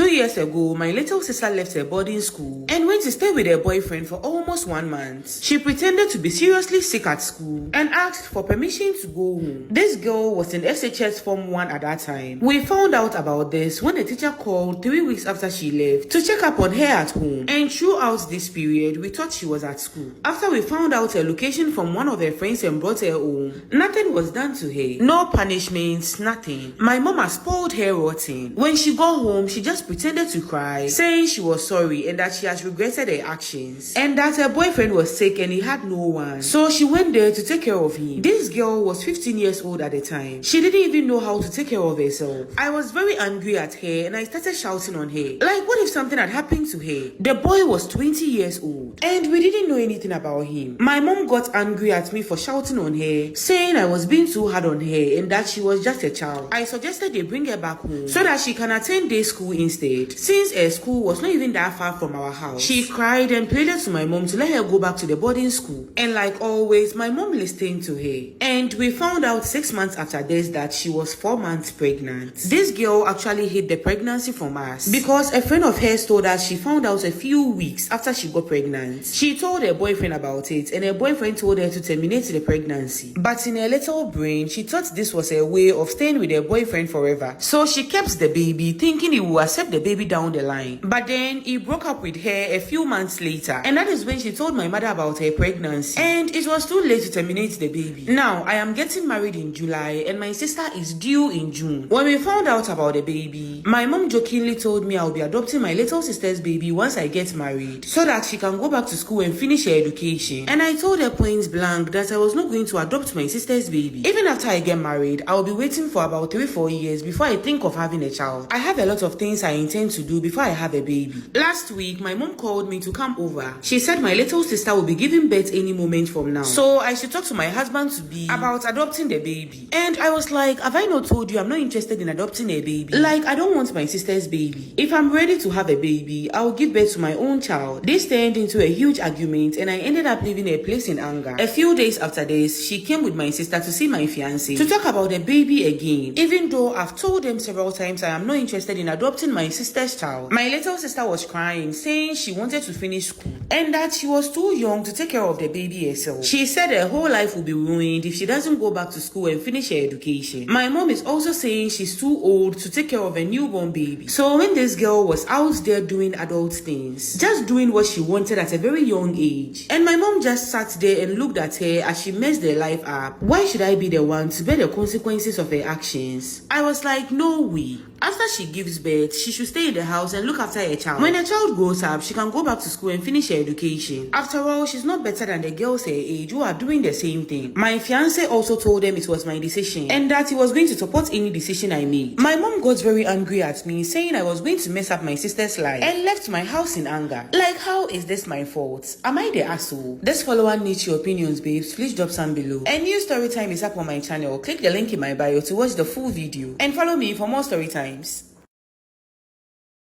2 years ago, my little sister left her boarding school and went to stay with her boyfriend for almost 1 month. She pretended to be seriously sick at school and asked for permission to go home. This girl was in SHS Form 1 at that time. We found out about this when the teacher called 3 weeks after she left to check up on her at home, and throughout this period, we thought she was at school. After we found out her location from one of her friends and brought her home, nothing was done to her. No punishments, nothing. My mama spoiled her rotten. When she got home, she just pretended to cry, saying she was sorry and that she has regretted her actions, and that her boyfriend was sick and he had no one. So she went there to take care of him. This girl was 15 years old at the time. She didn't even know how to take care of herself. I was very angry at her and I started shouting on her. Like, what if something had happened to her? The boy was 20 years old and we didn't know anything about him. My mom got angry at me for shouting on her, saying I was being too hard on her and that she was just a child. I suggested they bring her back home so that she can attend day school instead, since her school was not even that far from our house. She cried and pleaded to my mom to let her go back to the boarding school, and like always, my mom listened to her. And we found out 6 months after this that she was 4 months pregnant. This girl actually hid the pregnancy from us because a friend of hers told us she found out a few weeks after she got pregnant. She told her boyfriend about it and her boyfriend told her to terminate the pregnancy. But in her little brain, she thought this was a way of staying with her boyfriend forever. So she kept the baby, thinking he would accept the baby down the line. But then he broke up with her a few months later, and that is when she told my mother about her pregnancy, and it was too late to terminate the baby. Now I am getting married in July and my sister is due in June. When we found out about the baby, my mom jokingly told me I'll be adopting my little sister's baby once I get married so that she can go back to school and finish her education. And I told her point blank that I was not going to adopt my sister's baby. Even after I get married, I'll be waiting for about 3-4 years before I think of having a child. I have a lot of things I intend to do before I have a baby. Last week, my mom called me to come over. She said my little sister will be giving birth any moment from now, so I should talk to my husband-to-be about adopting the baby. And I was like, have I not told you I'm not interested in adopting a baby? Like, I don't want my sister's baby. If I'm ready to have a baby, I'll give birth to my own child. This turned into a huge argument and I ended up leaving her place in anger. A few days after this, she came with my sister to see my fiancé to talk about the baby again, even though I've told them several times I am not interested in adopting my sister's child. My little sister was crying, saying she wanted to finish school and that she was too young to take care of the baby herself. She said her whole life will be ruined if she doesn't go back to school and finish her education. My mom is also saying she's too old to take care of a newborn baby. So when this girl was out there doing adult things, just doing what she wanted at a very young age, and my mom just sat there and looked at her as she messed her life up, why should I be the one to bear the consequences of her actions? I was like, no way. After she gives birth, she should stay in the house and look after her child. When the child grows up, she can go back to school and finish her education. After all, she's not better than the girls her age who are doing the same thing. My fiancé also told them it was my decision and that he was going to support any decision I made. My mom got very angry at me, saying I was going to mess up my sister's life, and left my house in anger. Like, how is this my fault? Am I the asshole? This follower needs your opinions, babes. Please drop some below. A new story time is up on my channel. Click the link in my bio to watch the full video and follow me for more story times.